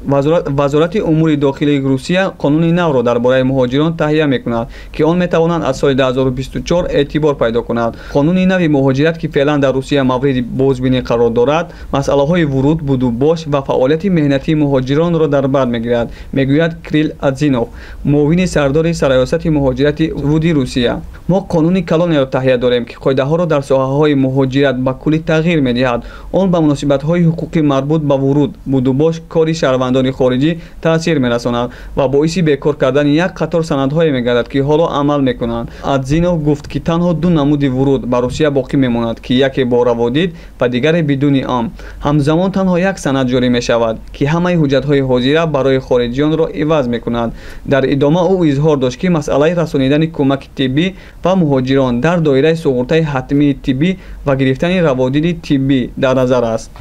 вазорати умури дохилии русия қонуни навро дар бораи муҳоҷирон таҳия мекунад ки он метавонад аз соли 2024 эътибор пайдо кунад. қонуни нави муҳоҷират ки феълан дар русия мавриди бозбинӣ қарор дорад масъалаҳои вуруд будубош ва фаъолияти меҳнатии муҳоҷиронро дар бар мегирад, мегӯяд Крил Адзинов, муовини сардори сароясати муҳоҷирати вуди русия. мо қонуни калонеро таҳия дорем ки қоидаҳоро дар соҳаҳои муҳоҷират ба кулли тағйир медиҳад. он ба муносибатҳои ҳуқуқӣ марбут ба вуруд будубош кори шаҳрвандони хориҷӣ таъсир мерасонад ва боиси бекор кардани як қатор санадҳое мегардад ки ҳоло амал мекунанд. Адзинов гуфт ки танҳо ду намуди вуруд ба русия боқӣ мемонад ки яке бо раводид ва дигаре бидуни он. ҳамзамон танҳо як санад ҷорӣ мешавад ки ҳамаи ҳуҷҷатҳои ҳозира барои хориҷиёнро иваз мекунад. дар идома ӯ изҳор дошт ки масъалаи расонидани кӯмаки тиббӣ ба муҳоҷирон дар доираи суғуртаи ҳатмии тиббӣ ва гирифтани раводиди тиббӣ дар назар аст.